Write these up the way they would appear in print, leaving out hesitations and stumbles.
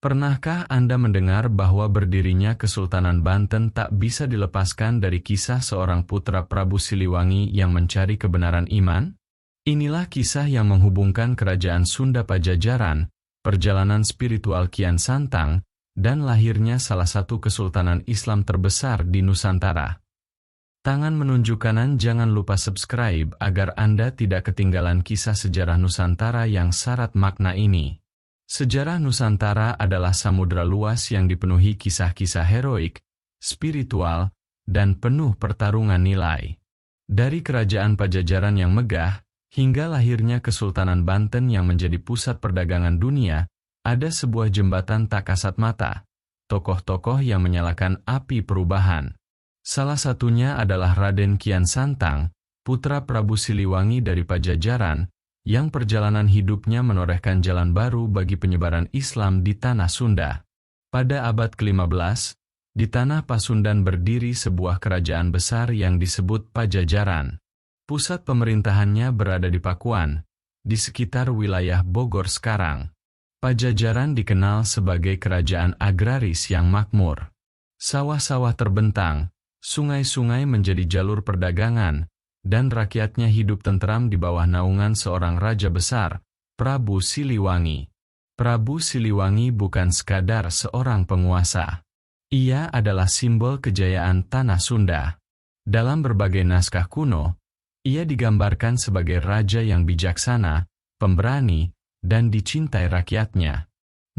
Pernahkah Anda mendengar bahwa berdirinya Kesultanan Banten tak bisa dilepaskan dari kisah seorang putra Prabu Siliwangi yang mencari kebenaran iman? Inilah kisah yang menghubungkan kerajaan Sunda Pajajaran, perjalanan spiritual Kian Santang, dan lahirnya salah satu kesultanan Islam terbesar di Nusantara. Tangan menunjuk kanan, jangan lupa subscribe agar Anda tidak ketinggalan kisah sejarah Nusantara yang syarat makna ini. Sejarah Nusantara adalah samudera luas yang dipenuhi kisah-kisah heroik, spiritual, dan penuh pertarungan nilai. Dari kerajaan Pajajaran yang megah, hingga lahirnya Kesultanan Banten yang menjadi pusat perdagangan dunia, ada sebuah jembatan tak kasat mata, tokoh-tokoh yang menyalakan api perubahan. Salah satunya adalah Raden Kian Santang, putra Prabu Siliwangi dari Pajajaran, yang perjalanan hidupnya menorehkan jalan baru bagi penyebaran Islam di tanah Sunda. Pada abad ke-15, di tanah Pasundan berdiri sebuah kerajaan besar yang disebut Pajajaran. Pusat pemerintahannya berada di Pakuan, di sekitar wilayah Bogor sekarang. Pajajaran dikenal sebagai kerajaan agraris yang makmur. Sawah-sawah terbentang, sungai-sungai menjadi jalur perdagangan, dan rakyatnya hidup tentram di bawah naungan seorang raja besar, Prabu Siliwangi. Prabu Siliwangi bukan sekadar seorang penguasa. Ia adalah simbol kejayaan tanah Sunda. Dalam berbagai naskah kuno, ia digambarkan sebagai raja yang bijaksana, pemberani, dan dicintai rakyatnya.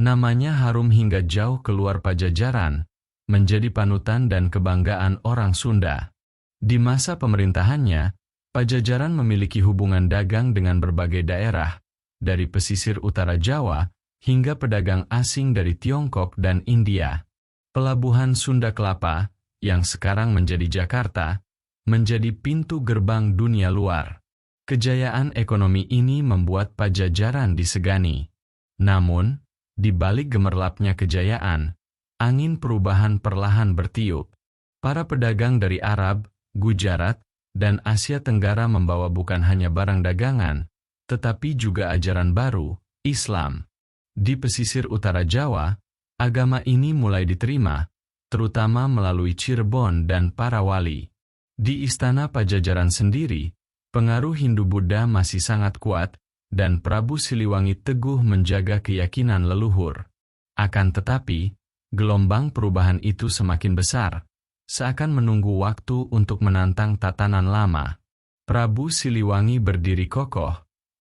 Namanya harum hingga jauh keluar Pajajaran, menjadi panutan dan kebanggaan orang Sunda. Di masa pemerintahannya, Pajajaran memiliki hubungan dagang dengan berbagai daerah, dari pesisir utara Jawa hingga pedagang asing dari Tiongkok dan India. Pelabuhan Sunda Kelapa, yang sekarang menjadi Jakarta, menjadi pintu gerbang dunia luar. Kejayaan ekonomi ini membuat Pajajaran disegani. Namun, di balik gemerlapnya kejayaan, angin perubahan perlahan bertiup. Para pedagang dari Arab, Gujarat, dan Asia Tenggara membawa bukan hanya barang dagangan, tetapi juga ajaran baru, Islam. Di pesisir utara Jawa, agama ini mulai diterima, terutama melalui Cirebon dan para wali. Di istana Pajajaran sendiri, pengaruh Hindu-Buddha masih sangat kuat, dan Prabu Siliwangi teguh menjaga keyakinan leluhur. Akan tetapi, gelombang perubahan itu semakin besar, seakan menunggu waktu untuk menantang tatanan lama. Prabu Siliwangi berdiri kokoh,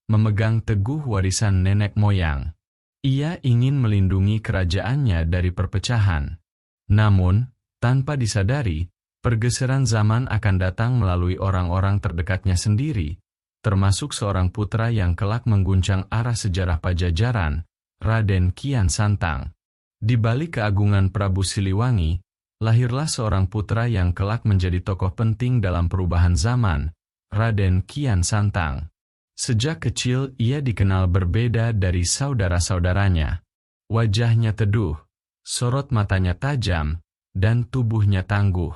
memegang teguh warisan nenek moyang. Ia ingin melindungi kerajaannya dari perpecahan. Namun, tanpa disadari, pergeseran zaman akan datang melalui orang-orang terdekatnya sendiri, termasuk seorang putra yang kelak mengguncang arah sejarah Pajajaran, Raden Kian Santang. Di balik keagungan Prabu Siliwangi, lahirlah seorang putra yang kelak menjadi tokoh penting dalam perubahan zaman, Raden Kian Santang. Sejak kecil ia dikenal berbeda dari saudara-saudaranya. Wajahnya teduh, sorot matanya tajam, dan tubuhnya tangguh.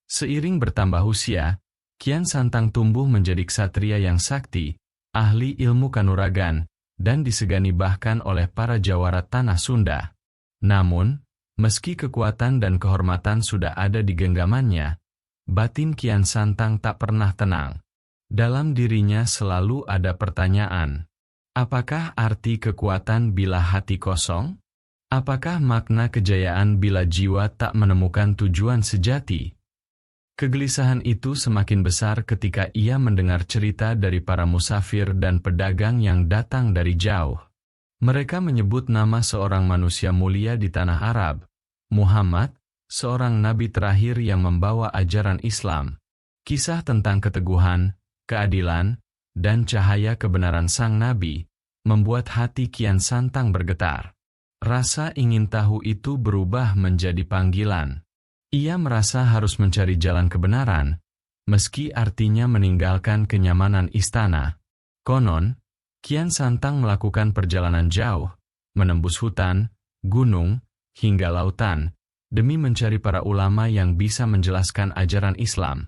Seiring bertambah usia, Kian Santang tumbuh menjadi ksatria yang sakti, ahli ilmu kanuragan, dan disegani bahkan oleh para jawara tanah Sunda. Namun, meski kekuatan dan kehormatan sudah ada di genggamannya, batin Kian Santang tak pernah tenang. Dalam dirinya selalu ada pertanyaan. Apakah arti kekuatan bila hati kosong? Apakah makna kejayaan bila jiwa tak menemukan tujuan sejati? Kegelisahan itu semakin besar ketika ia mendengar cerita dari para musafir dan pedagang yang datang dari jauh. Mereka menyebut nama seorang manusia mulia di tanah Arab, Muhammad, seorang nabi terakhir yang membawa ajaran Islam. Kisah tentang keteguhan, keadilan, dan cahaya kebenaran sang nabi, membuat hati Kian Santang bergetar. Rasa ingin tahu itu berubah menjadi panggilan. Ia merasa harus mencari jalan kebenaran, meski artinya meninggalkan kenyamanan istana. Konon, Kian Santang melakukan perjalanan jauh, menembus hutan, gunung, hingga lautan, demi mencari para ulama yang bisa menjelaskan ajaran Islam.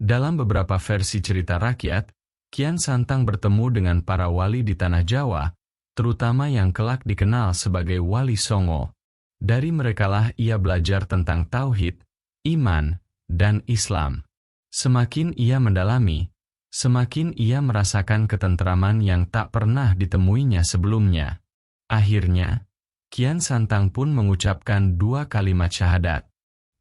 Dalam beberapa versi cerita rakyat, Kian Santang bertemu dengan para wali di tanah Jawa, terutama yang kelak dikenal sebagai Wali Songo. Dari merekalah ia belajar tentang tauhid, iman, dan Islam. Semakin ia mendalami, semakin ia merasakan ketentraman yang tak pernah ditemuinya sebelumnya. Akhirnya, Kian Santang pun mengucapkan 2 kalimat syahadat.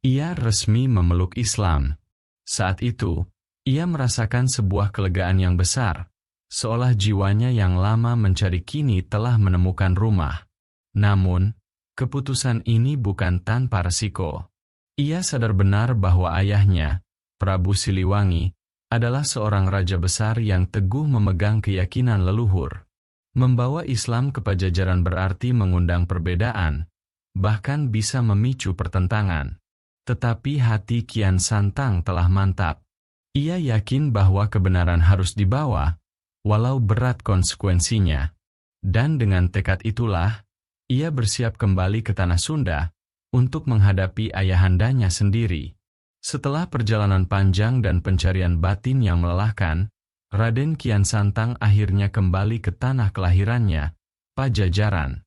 Ia resmi memeluk Islam. Saat itu, ia merasakan sebuah kelegaan yang besar, seolah jiwanya yang lama mencari kini telah menemukan rumah. Namun, keputusan ini bukan tanpa resiko. Ia sadar benar bahwa ayahnya, Prabu Siliwangi, adalah seorang raja besar yang teguh memegang keyakinan leluhur. Membawa Islam ke Pajajaran berarti mengundang perbedaan, bahkan bisa memicu pertentangan. Tetapi hati Kian Santang telah mantap. Ia yakin bahwa kebenaran harus dibawa, walau berat konsekuensinya. Dan dengan tekad itulah, ia bersiap kembali ke tanah Sunda untuk menghadapi ayahandanya sendiri. Setelah perjalanan panjang dan pencarian batin yang melelahkan, Raden Kian Santang akhirnya kembali ke tanah kelahirannya, Pajajaran.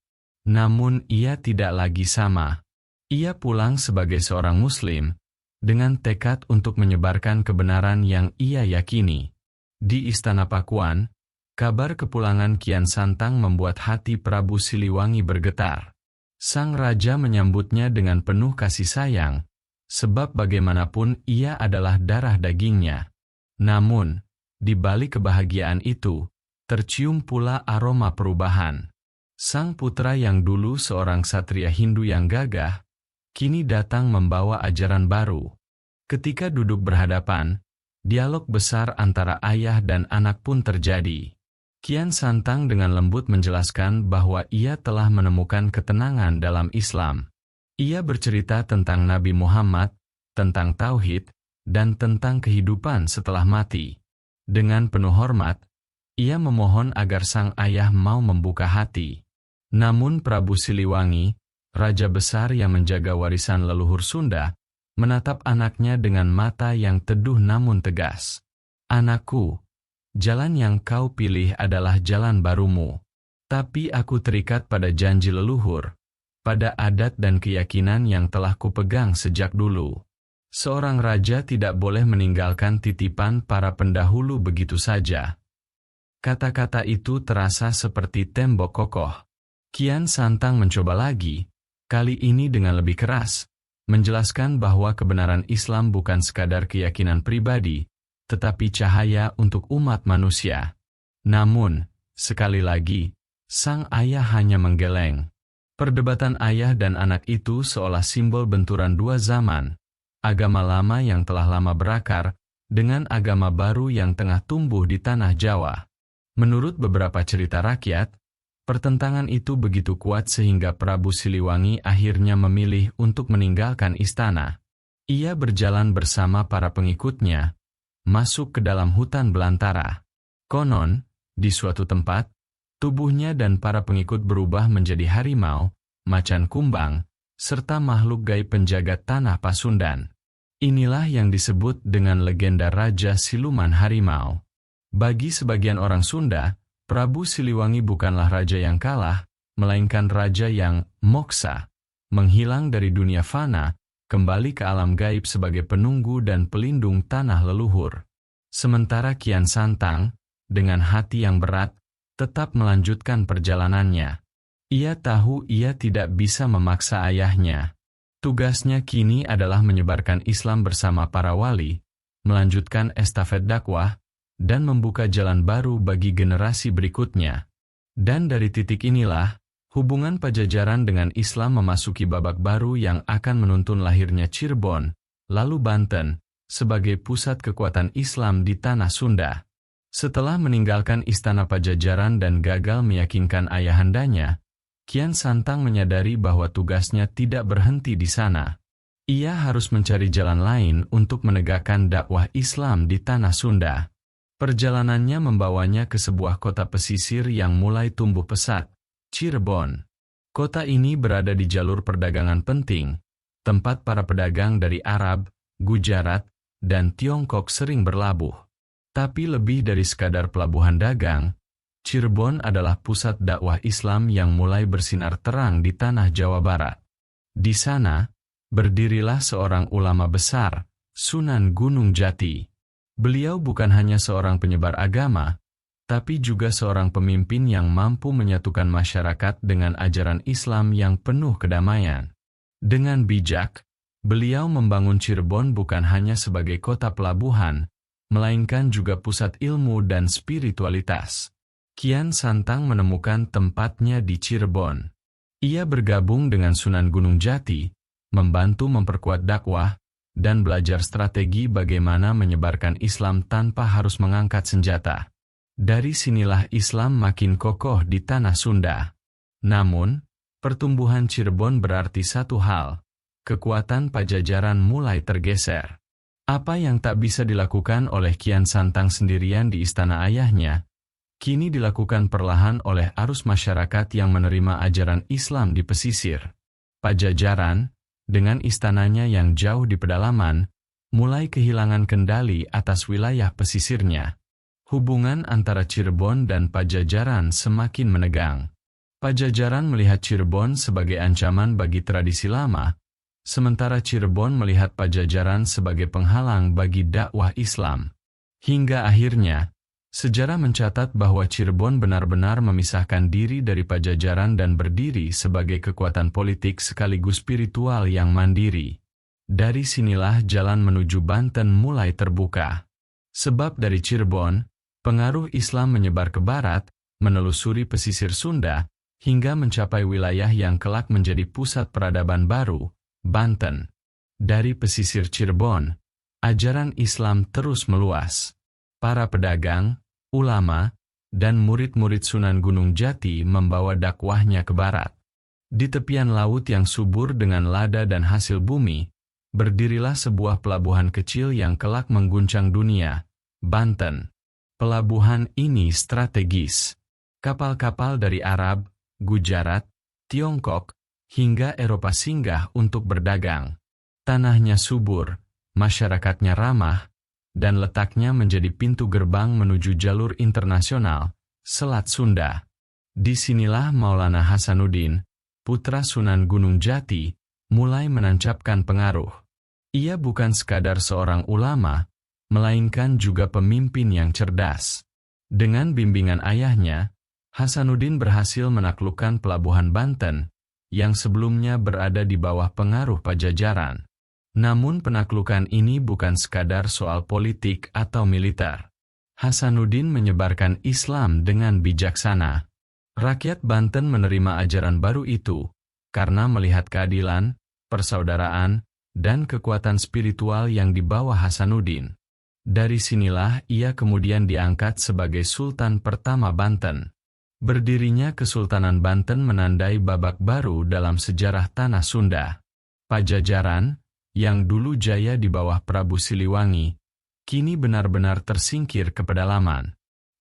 Namun ia tidak lagi sama. Ia pulang sebagai seorang Muslim, dengan tekad untuk menyebarkan kebenaran yang ia yakini. Di Istana Pakuan, kabar kepulangan Kian Santang membuat hati Prabu Siliwangi bergetar. Sang raja menyambutnya dengan penuh kasih sayang, sebab bagaimanapun ia adalah darah dagingnya. Namun, di balik kebahagiaan itu, tercium pula aroma perubahan. Sang putra yang dulu seorang satria Hindu yang gagah, kini datang membawa ajaran baru. Ketika duduk berhadapan, dialog besar antara ayah dan anak pun terjadi. Kian Santang dengan lembut menjelaskan bahwa ia telah menemukan ketenangan dalam Islam. Ia bercerita tentang Nabi Muhammad, tentang tauhid, dan tentang kehidupan setelah mati. Dengan penuh hormat, ia memohon agar sang ayah mau membuka hati. Namun Prabu Siliwangi, raja besar yang menjaga warisan leluhur Sunda, menatap anaknya dengan mata yang teduh namun tegas. "Anakku, jalan yang kau pilih adalah jalan barumu. Tapi aku terikat pada janji leluhur, pada adat dan keyakinan yang telah kupegang sejak dulu. Seorang raja tidak boleh meninggalkan titipan para pendahulu begitu saja." Kata-kata itu terasa seperti tembok kokoh. Kian Santang mencoba lagi, kali ini dengan lebih keras, menjelaskan bahwa kebenaran Islam bukan sekadar keyakinan pribadi, tetapi cahaya untuk umat manusia. Namun, sekali lagi, sang ayah hanya menggeleng. Perdebatan ayah dan anak itu seolah simbol benturan 2 zaman, agama lama yang telah lama berakar, dengan agama baru yang tengah tumbuh di tanah Jawa. Menurut beberapa cerita rakyat, pertentangan itu begitu kuat sehingga Prabu Siliwangi akhirnya memilih untuk meninggalkan istana. Ia berjalan bersama para pengikutnya, masuk ke dalam hutan belantara. Konon, di suatu tempat, tubuhnya dan para pengikut berubah menjadi harimau, macan kumbang, serta makhluk gaib penjaga tanah Pasundan. Inilah yang disebut dengan legenda Raja Siluman Harimau. Bagi sebagian orang Sunda, Prabu Siliwangi bukanlah raja yang kalah, melainkan raja yang moksa, menghilang dari dunia fana, kembali ke alam gaib sebagai penunggu dan pelindung tanah leluhur. Sementara Kian Santang, dengan hati yang berat, tetap melanjutkan perjalanannya. Ia tahu ia tidak bisa memaksa ayahnya. Tugasnya kini adalah menyebarkan Islam bersama para wali, melanjutkan estafet dakwah, dan membuka jalan baru bagi generasi berikutnya. Dan dari titik inilah, hubungan Pajajaran dengan Islam memasuki babak baru yang akan menuntun lahirnya Cirebon, lalu Banten, sebagai pusat kekuatan Islam di tanah Sunda. Setelah meninggalkan istana Pajajaran dan gagal meyakinkan ayahandanya, Kian Santang menyadari bahwa tugasnya tidak berhenti di sana. Ia harus mencari jalan lain untuk menegakkan dakwah Islam di tanah Sunda. Perjalanannya membawanya ke sebuah kota pesisir yang mulai tumbuh pesat, Cirebon. Kota ini berada di jalur perdagangan penting, tempat para pedagang dari Arab, Gujarat, dan Tiongkok sering berlabuh. Tapi lebih dari sekadar pelabuhan dagang, Cirebon adalah pusat dakwah Islam yang mulai bersinar terang di tanah Jawa Barat. Di sana, berdirilah seorang ulama besar, Sunan Gunung Jati. Beliau bukan hanya seorang penyebar agama, tapi juga seorang pemimpin yang mampu menyatukan masyarakat dengan ajaran Islam yang penuh kedamaian. Dengan bijak, beliau membangun Cirebon bukan hanya sebagai kota pelabuhan, melainkan juga pusat ilmu dan spiritualitas. Kian Santang menemukan tempatnya di Cirebon. Ia bergabung dengan Sunan Gunung Jati, membantu memperkuat dakwah, dan belajar strategi bagaimana menyebarkan Islam tanpa harus mengangkat senjata. Dari sinilah Islam makin kokoh di tanah Sunda. Namun, pertumbuhan Cirebon berarti satu hal, kekuatan Pajajaran mulai tergeser. Apa yang tak bisa dilakukan oleh Kian Santang sendirian di istana ayahnya, kini dilakukan perlahan oleh arus masyarakat yang menerima ajaran Islam di pesisir. Pajajaran, dengan istananya yang jauh di pedalaman, mulai kehilangan kendali atas wilayah pesisirnya. Hubungan antara Cirebon dan Pajajaran semakin menegang. Pajajaran melihat Cirebon sebagai ancaman bagi tradisi lama, sementara Cirebon melihat Pajajaran sebagai penghalang bagi dakwah Islam. Hingga akhirnya, sejarah mencatat bahwa Cirebon benar-benar memisahkan diri dari Pajajaran dan berdiri sebagai kekuatan politik sekaligus spiritual yang mandiri. Dari sinilah jalan menuju Banten mulai terbuka. Sebab dari Cirebon, pengaruh Islam menyebar ke barat, menelusuri pesisir Sunda, hingga mencapai wilayah yang kelak menjadi pusat peradaban baru, Banten. Dari pesisir Cirebon, ajaran Islam terus meluas. Para pedagang, ulama, dan murid-murid Sunan Gunung Jati membawa dakwahnya ke barat. Di tepian laut yang subur dengan lada dan hasil bumi, berdirilah sebuah pelabuhan kecil yang kelak mengguncang dunia, Banten. Pelabuhan ini strategis. Kapal-kapal dari Arab, Gujarat, Tiongkok, hingga Eropa singgah untuk berdagang. Tanahnya subur, masyarakatnya ramah, dan letaknya menjadi pintu gerbang menuju jalur internasional, Selat Sunda. Disinilah Maulana Hasanuddin, putra Sunan Gunung Jati, mulai menancapkan pengaruh. Ia bukan sekadar seorang ulama, melainkan juga pemimpin yang cerdas. Dengan bimbingan ayahnya, Hasanuddin berhasil menaklukkan pelabuhan Banten, yang sebelumnya berada di bawah pengaruh Pajajaran. Namun penaklukan ini bukan sekadar soal politik atau militer. Hasanuddin menyebarkan Islam dengan bijaksana. Rakyat Banten menerima ajaran baru itu, karena melihat keadilan, persaudaraan, dan kekuatan spiritual yang dibawa Hasanuddin. Dari sinilah ia kemudian diangkat sebagai Sultan pertama Banten. Berdirinya Kesultanan Banten menandai babak baru dalam sejarah tanah Sunda. Pajajaran, yang dulu jaya di bawah Prabu Siliwangi, kini benar-benar tersingkir ke pedalaman.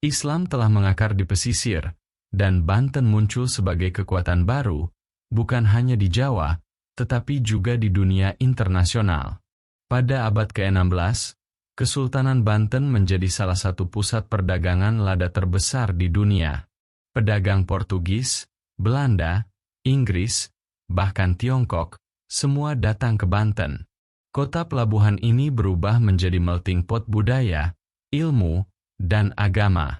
Islam telah mengakar di pesisir, dan Banten muncul sebagai kekuatan baru, bukan hanya di Jawa, tetapi juga di dunia internasional. Pada abad ke-16, Kesultanan Banten menjadi salah satu pusat perdagangan lada terbesar di dunia. Pedagang Portugis, Belanda, Inggris, bahkan Tiongkok, semua datang ke Banten. Kota pelabuhan ini berubah menjadi melting pot budaya, ilmu, dan agama.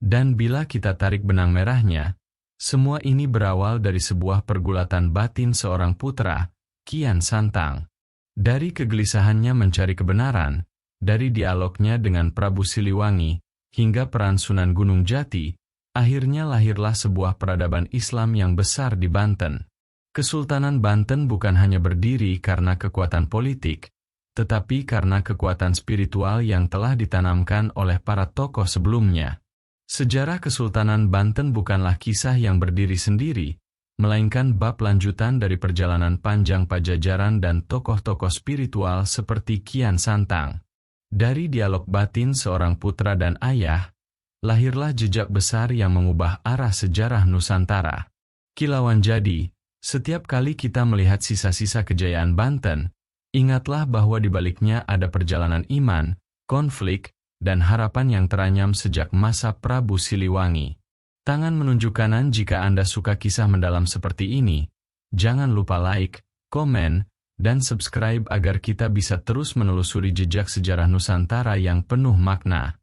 Dan bila kita tarik benang merahnya, semua ini berawal dari sebuah pergulatan batin seorang putra, Kian Santang. Dari kegelisahannya mencari kebenaran, dari dialognya dengan Prabu Siliwangi, hingga peran Sunan Gunung Jati, akhirnya lahirlah sebuah peradaban Islam yang besar di Banten. Kesultanan Banten bukan hanya berdiri karena kekuatan politik, tetapi karena kekuatan spiritual yang telah ditanamkan oleh para tokoh sebelumnya. Sejarah Kesultanan Banten bukanlah kisah yang berdiri sendiri, melainkan bab lanjutan dari perjalanan panjang Pajajaran dan tokoh-tokoh spiritual seperti Kian Santang. Dari dialog batin seorang putra dan ayah, lahirlah jejak besar yang mengubah arah sejarah Nusantara. Kilauan jadi, setiap kali kita melihat sisa-sisa kejayaan Banten, ingatlah bahwa di baliknya ada perjalanan iman, konflik, dan harapan yang teranyam sejak masa Prabu Siliwangi. Tangan menunjuk kanan jika Anda suka kisah mendalam seperti ini. Jangan lupa like, komen, dan subscribe agar kita bisa terus menelusuri jejak sejarah Nusantara yang penuh makna.